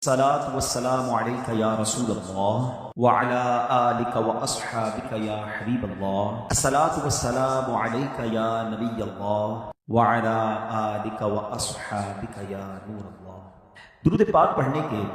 الصلاة والسلام عليك يا رسول الله وعلى آلك وأصحابك يا حبيب الله. الصلاة والسلام عليك يا نبي الله وعلى آلك وأصحابك يا نور الله. درود پاک پڑھنے کے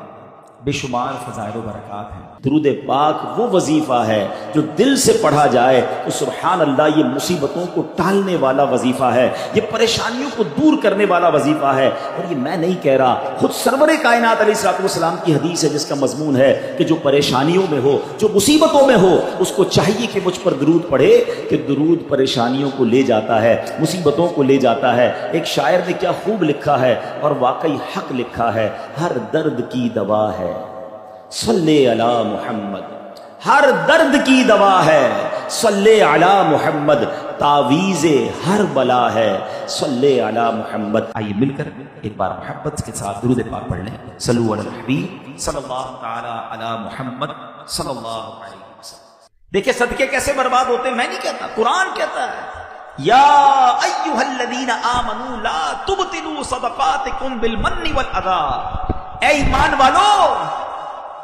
بے شمار فضائل و برکات ہیں. درود پاک وہ وظیفہ ہے جو دل سے پڑھا جائے تو سبحان اللہ یہ مصیبتوں کو ٹالنے والا وظیفہ ہے، یہ پریشانیوں کو دور کرنے والا وظیفہ ہے. اور یہ میں نہیں کہہ رہا، خود سرور کائنات علیہ الصلوۃ والسلام کی حدیث ہے جس کا مضمون ہے کہ جو پریشانیوں میں ہو، جو مصیبتوں میں ہو، اس کو چاہیے کہ مجھ پر درود پڑھے کہ درود پریشانیوں کو لے جاتا ہے، مصیبتوں کو لے جاتا ہے. ایک شاعر نے کیا خوب لکھا ہے اور واقعی حق لکھا ہے، ہر درد کی دوا ہے صلی علی محمد. ہر درد کی دوا ہے صلی علی محمد، تعویذ ہر بلا ہے صلی علی محمد. آئیے مل کر ایک بار محبت کے ساتھ درود پاک پڑھ لیں. صلو علی الحبیب صلی اللہ تعالی علی محمد صلی اللہ علیہ وسلم. دیکھیں صدقے کیسے برباد ہوتے ہیں، میں نہیں کہتا، قرآن کہتا ہے یا ایھا الذین آمنوا لا تبطلوا صدقاتکم بالمن والاذی. اے ایمان والو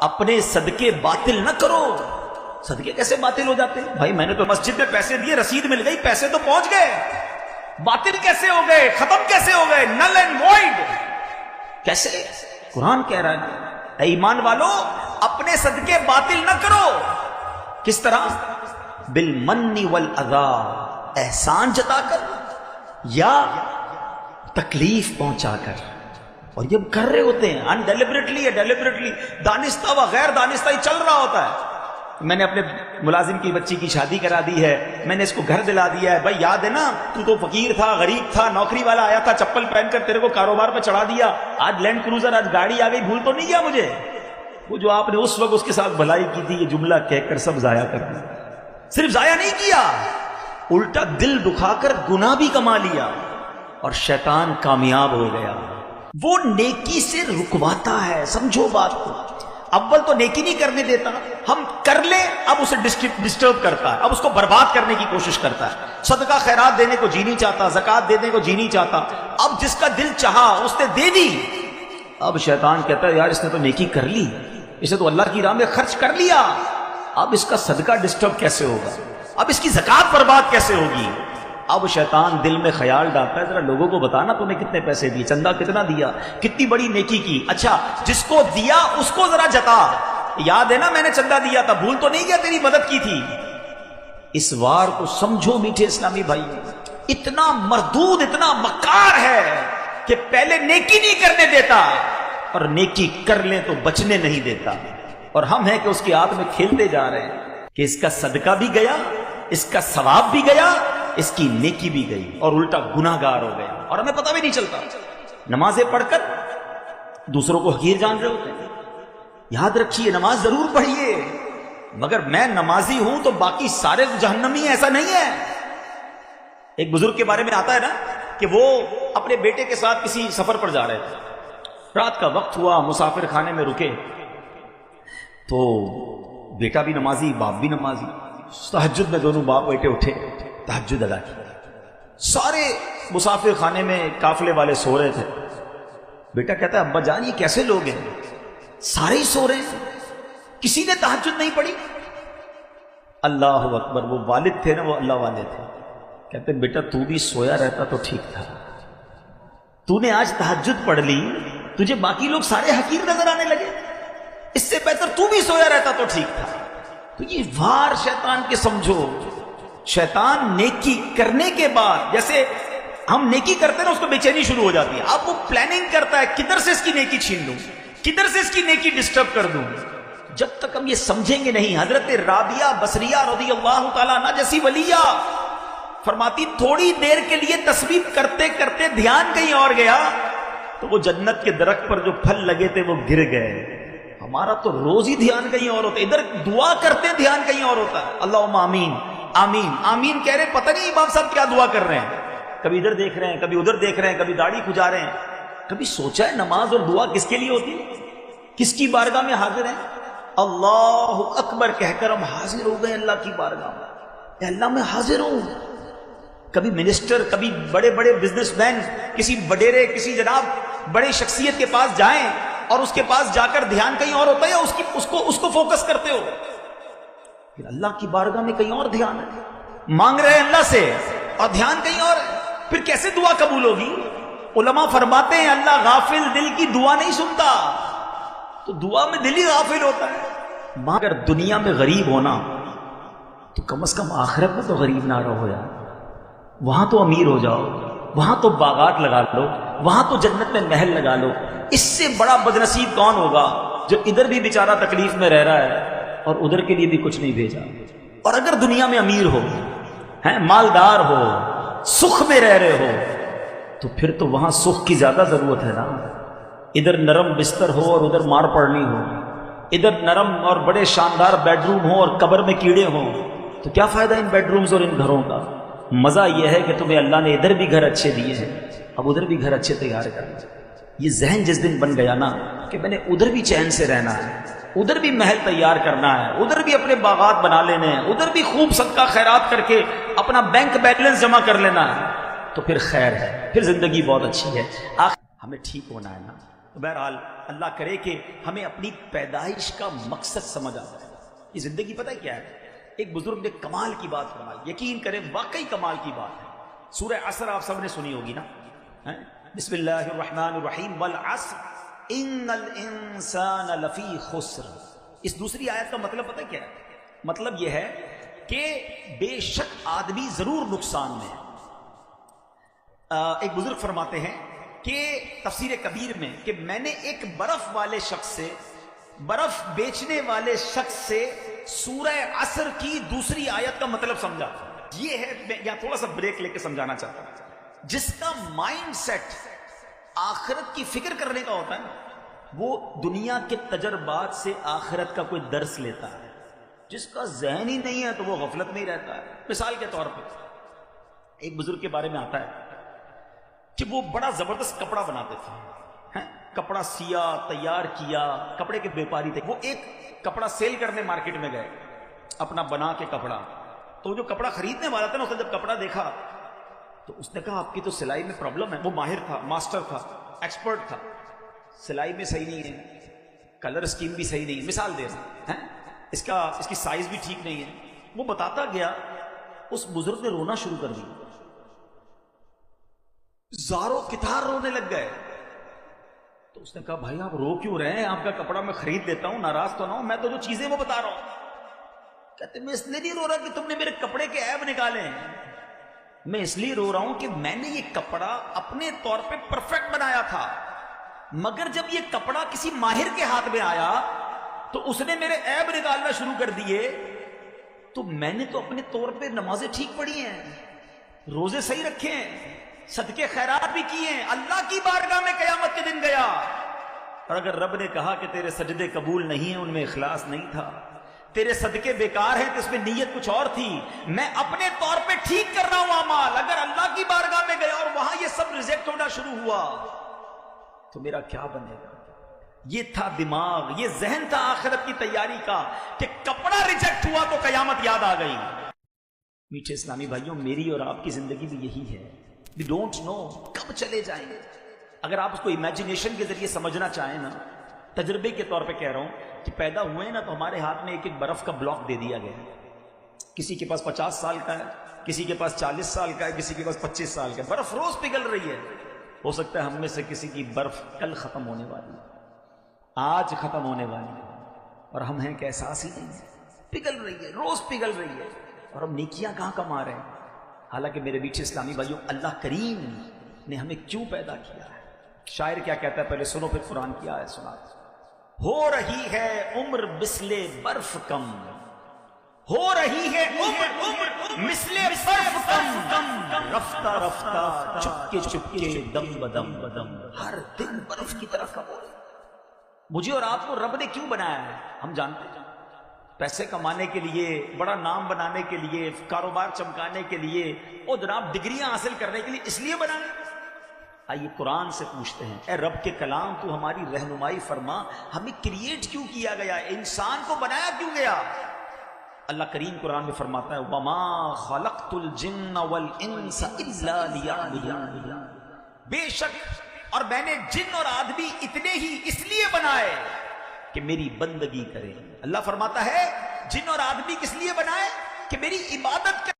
اپنے صدقے باطل نہ کرو. صدقے کیسے باطل ہو جاتے ہیں؟ بھائی میں نے تو مسجد میں پیسے دیے، رسید مل گئی، پیسے تو پہنچ گئے، باطل کیسے ہو گئے، ختم کیسے ہو گئے، نل اینڈ وائڈ کیسے؟ قرآن کہہ رہا ہے اے ایمان والو اپنے صدقے باطل نہ کرو. کس طرح؟ بالمن والاذی، احسان جتا کر یا تکلیف پہنچا کر. اور یہ کر رہے ہوتے ہیں انڈیلیبریٹلی یا ڈیلیبریٹلی، دانستہ و غیر دانستہ ہی چل رہا ہوتا ہے. میں نے اپنے ملازم کی بچی کی شادی کرا دی ہے، میں نے اس کو گھر دلا دیا ہے. بھائی یاد ہے نا تو فقیر تھا، غریب تھا، نوکری والا آیا تھا چپل پہن کر تیرے کو کاروبار پہ چڑھا دیا، آج لینڈ کروزر، آج گاڑی آ گئی، بھول تو نہیں گیا مجھے؟ وہ جو آپ نے اس وقت اس کے ساتھ بھلائی کی تھی، یہ جملہ کہہ کر سب ضائع کر دیا. صرف ضائع نہیں کیا، الٹا دل دکھا کر گناہ بھی کما لیا اور شیطان کامیاب ہو گیا. وہ نیکی سے رکواتا ہے، سمجھو بات کو. اول تو نیکی نہیں کرنے دیتا، ہم کر لیں اب اسے ڈسٹرب کرتا ہے، اب اس کو برباد کرنے کی کوشش کرتا ہے. صدقہ خیرات دینے کو جی نہیں چاہتا، زکوٰۃ دینے کو جی نہیں چاہتا. اب جس کا دل چاہا اس نے دے دی. اب شیطان کہتا ہے یار اس نے تو نیکی کر لی، اسے تو اللہ کی راہ میں خرچ کر لیا، اب اس کا صدقہ ڈسٹرب کیسے ہوگا، اب اس کی زکوٰۃ برباد کیسے ہوگی. اب شیطان دل میں خیال ڈالتا ہے ذرا لوگوں کو بتانا تو نے کتنے پیسے دیے، چندہ کتنا دیا، کتنی بڑی نیکی کی. اچھا جس کو دیا اس کو ذرا جتا، یاد ہے نا میں نے چندہ دیا تھا، بھول تو نہیں گیا تیری مدد کی تھی. اس وار کو سمجھو میٹھے اسلامی بھائی، اتنا مردود، اتنا مکار ہے کہ پہلے نیکی نہیں کرنے دیتا اور نیکی کر لیں تو بچنے نہیں دیتا. اور ہم ہیں کہ اس کے ہاتھ میں کھیلتے جا رہے ہیں کہ اس کا صدقہ بھی گیا، اس کا ثواب بھی گیا، اس کی نیکی بھی گئی اور الٹا گناہ گار ہو گیا اور ہمیں پتہ بھی نہیں چلتا. نمازیں پڑھ کر دوسروں کو حقیر جان رہے ہوتے ہیں. یاد رکھیے نماز ضرور پڑھیے، مگر میں نمازی ہوں تو باقی سارے جہنمی ہیں ایسا نہیں ہے. ایک بزرگ کے بارے میں آتا ہے نا کہ وہ اپنے بیٹے کے ساتھ کسی سفر پر جا رہے تھے، رات کا وقت ہوا، مسافر خانے میں رکے تو بیٹا بھی نمازی، باپ بھی نمازی. تہجد میں دونوں باپ بیٹے اٹھے، تہجد ادا کی. سارے مسافر خانے میں قافلے والے سو رہے تھے. بیٹا کہتا ہے ابا جان یہ کیسے لوگ ہیں، سارے ہی سو رہے ہیں، کسی نے تہجد نہیں پڑھی. اللہ اکبر. وہ والد تھے نا، وہ اللہ والے تھے. کہتے بیٹا تو بھی سویا رہتا تو ٹھیک تھا، تو نے آج تہجد پڑھ لی، تجھے باقی لوگ سارے حقیر نظر آنے لگے، اس سے بہتر تو بھی سویا رہتا تو ٹھیک تھا. تو یہ وار شیطان کے سمجھو. شیطان نیکی کرنے کے بعد، جیسے ہم نیکی کرتے ہیں نا اس کو بے چینی شروع ہو جاتی ہے. اب وہ پلاننگ کرتا ہے کدھر سے اس کی نیکی چھین لوں، کدھر سے اس کی نیکی ڈسٹرب کر دوں. جب تک ہم یہ سمجھیں گے نہیں. حضرت رابعہ بصریہ رضی اللہ تعالیٰ عنہ جیسی ولیہ فرماتی تھوڑی دیر کے لیے تسبیح کرتے کرتے دھیان کہیں اور گیا تو وہ جنت کے درخت پر جو پھل لگے تھے وہ گر گئے. ہمارا تو روز ہی دھیان کہیں اور ہوتا ہے، ادھر دعا کرتے دھیان کہیں اور ہوتا ہے. اللہم آمین آمین آمین کہہ رہے، پتہ نہیں امام صاحب کیا دعا کر رہے ہیں، کبھی ادھر دیکھ رہے ہیں، کبھی ادھر دیکھ رہے ہیں، کبھی داڑھی کھجا رہے ہیں. کبھی سوچا ہے نماز اور دعا کس کے لیے ہوتی ہے، کس کی بارگاہ میں حاضر ہیں؟ اللہ اکبر کہہ کر ہم حاضر ہو گئے اللہ کی بارگاہ میں. اے اللہ میں حاضر ہوں. کبھی منسٹر، کبھی بڑے بڑے بزنس مین، کسی وڈیرے، کسی جناب بڑے شخصیت کے پاس جائیں اور اس کے پاس جا کر دھیان کہیں اور ہوتا ہے یا اس کو فوکس کرتے ہو؟ پھر اللہ کی بارگاہ میں کہیں اور دھیان ہے، مانگ رہے ہیں اللہ سے اور دھیان کہیں اور ہے، پھر کیسے دعا قبول ہوگی؟ علماء فرماتے ہیں اللہ غافل دل کی دعا نہیں سنتا، تو دعا میں دل ہی غافل ہوتا ہے۔ مگر دنیا میں غریب ہونا تو کم از کم آخرت میں تو غریب نہ رہو یار، وہاں تو امیر ہو جاؤ، وہاں تو باغات لگا لو، وہاں تو جنت میں محل لگا لو۔ اس سے بڑا بدنصیب کون ہوگا جو ادھر بھی بیچارہ تکلیف میں رہ رہا ہے اور ادھر کے لیے بھی کچھ نہیں بھیجا۔ اور اگر دنیا میں امیر ہو، مالدار ہو، سکھ میں رہ رہے ہو، تو پھر تو وہاں سکھ کی زیادہ ضرورت ہے نا۔ ادھر نرم بستر ہو اور ادھر مار پڑنی ہو، ادھر نرم اور بڑے شاندار بیڈ روم ہو اور قبر میں کیڑے ہوں، تو کیا فائدہ ان بیڈ رومز اور ان گھروں کا؟ مزہ یہ ہے کہ تمہیں اللہ نے ادھر بھی گھر اچھے دیے ہیں، اب ادھر بھی گھر اچھے تیار کرنا۔ یہ ذہن جس دن بن گیا نا کہ میں نے ادھر بھی چین سے رہنا ہے، ادھر بھی محل تیار کرنا ہے، ادھر بھی اپنے باغات بنا لینے ہیں، ادھر بھی خوب صدقہ خیرات کر کے اپنا بینک بیلنس جمع کر لینا ہے، تو پھر خیر ہے، پھر زندگی بہت اچھی ہے۔ آخر ہمیں ٹھیک ہونا ہے نا۔ تو بہرحال اللہ کرے کہ ہمیں اپنی پیدائش کا مقصد سمجھ آ جائے۔ یہ زندگی پتہ ہے کیا ہے؟ ایک بزرگ نے کمال کی بات فرمائی، یقین کریں واقعی کمال کی بات ہے۔ سورہ عصر آپ سب نے سنی ہوگی نا، بسم اللہ الرحمن الرحیم والعصر ان الانسان لفی خسر۔ اس دوسری آیت کا مطلب پتہ کیا ہے؟ مطلب یہ ہے کہ بے شک آدمی ضرور نقصان میں ہے۔ ایک بزرگ فرماتے ہیں کہ تفسیر کبیر میں کہ میں نے ایک برف والے شخص سے، برف بیچنے والے شخص سے سورہ عصر کی دوسری آیت کا مطلب سمجھا۔ یہ ہے، میں یہاں تھوڑا سا بریک لے کے سمجھانا چاہتا ہوں۔ جس کا مائنڈ سیٹ آخرت کی فکر کرنے کا ہوتا ہے وہ دنیا کے تجربات سے آخرت کا کوئی درس لیتا ہے، جس کا ذہن ہی نہیں ہے تو وہ غفلت میں ہی رہتا ہے۔ مثال کے طور پہ ایک بزرگ کے بارے میں آتا ہے کہ وہ بڑا زبردست کپڑا بناتے تھے، کپڑا سیا، تیار کیا، کپڑے کے بیپاری تھے۔ وہ ایک کپڑا سیل کرنے مارکیٹ میں گئے اپنا بنا کے کپڑا، تو جو کپڑا خریدنے والا تھا نا، اس نے جب کپڑا دیکھا تو اس نے کہا آپ کی تو سلائی میں پرابلم ہے۔ وہ ماہر تھا، ماسٹر تھا، ایکسپرٹ تھا، سلائی میں صحیح نہیں ہے، کلر اسکیم بھی صحیح نہیں ہے، مثال دے رہا ہے، اس کی سائز بھی ٹھیک نہیں ہے۔ وہ بتاتا گیا، اس بزرگ نے رونا شروع کر دیا، زاروں کتار رونے لگ گئے۔ تو اس نے کہا بھائی آپ رو کیوں رہے ہیں؟ آپ کا کپڑا میں خرید لیتا ہوں، ناراض تو نہ ہوں، میں تو جو چیزیں وہ بتا رہا ہوں۔ کہتے میں اس لیے نہیں رو رہا کہ تم نے میرے کپڑے کے عیب نکالے ہیں، میں اس لیے رو رہا ہوں کہ میں نے یہ کپڑا اپنے طور پہ پرفیکٹ بنایا تھا، مگر جب یہ کپڑا کسی ماہر کے ہاتھ میں آیا تو اس نے میرے عیب نکالنا شروع کر دیے۔ تو میں نے تو اپنے طور پہ نمازیں ٹھیک پڑھی ہیں، روزے صحیح رکھے ہیں، صدقے خیرات بھی کیے ہیں، اللہ کی بارگاہ میں قیامت کے دن گیا، اور اگر رب نے کہا کہ تیرے سجدے قبول نہیں ہیں، ان میں اخلاص نہیں تھا، تیرے صدقے بیکار ہیں تو اس میں نیت کچھ اور تھی، میں اپنے طور پہ ٹھیک کر رہا ہوں اعمال، اگر اللہ کی بارگاہ میں گیا اور وہاں یہ سب ریجیکٹ ہونا شروع ہوا تو میرا کیا بنے گا؟ یہ تھا دماغ، یہ ذہن تھا آخرت کی تیاری کا کہ کپڑا ریجیکٹ ہوا تو قیامت یاد آ گئی۔ میٹھے اسلامی بھائیوں، میری اور آپ کی زندگی بھی یہی ہے، we don't know کب چلے جائیں گے۔ اگر آپ اس کو امیجنیشن کے ذریعے سمجھنا چاہیں نا، تجربے کے طور پہ کہہ رہا ہوں کہ پیدا ہوئے نا تو ہمارے ہاتھ میں ایک ایک برف کا بلاک دے دیا گیا ہے، کسی کے پاس 50 سال کا ہے، کسی کے پاس 40 سال کا ہے، کسی کے پاس 25 سال کا ہے، برف روز پگھل رہی ہے۔ ہو سکتا ہے ہم میں سے کسی کی برف کل ختم ہونے والی ہے، آج ختم ہونے والی ہے، اور ہم ہیں کہ احساس ہی نہیں ہے، پگھل رہی ہے، روز پگھل رہی ہے، اور ہم نیکیاں کہاں کما رہے ہیں۔ حالانکہ میرے میٹھے اسلامی بھائیوں، اللہ کریم نے ہمیں کیوں پیدا کیا ہے؟ شاعر کیا کہتا ہے، پہلے سنو پھر قرآن کی آیت سنا۔ ہو رہی ہے عمر مثل برف کم، ہو رہی ہے عمر مثل برف کم، رفتہ رفتہ چپکے چپکے دم بدم بدم، ہر دن برف کی طرح کم ہو رہی ہے۔ مجھے اور آپ کو رب نے کیوں بنایا ہے؟ ہم جانتے ہیں، پیسے کمانے کے لیے، بڑا نام بنانے کے لیے، کاروبار چمکانے کے لیے، اور جناب ڈگریاں حاصل کرنے کے لیے، اس لیے بنایا۔ آئیے قرآن سے پوچھتے ہیں، اے رب کے کلام تو ہماری رہنمائی فرما، ہمیں کریٹ کیوں کیا گیا، انسان کو بنایا کیوں گیا؟ اللہ کریم قرآن میں فرماتا ہے وَمَا خَلَقْتُ الْجِنَّ وَالْإِنسَ إِلَّا لِيَعْبُدُونِ، بے شک اور میں نے جن اور آدمی اتنے ہی اس لیے بنائے کہ میری بندگی کرے. اللہ فرماتا ہے جن اور آدمی کس لیے بنائے؟ کہ میری عبادت کرے.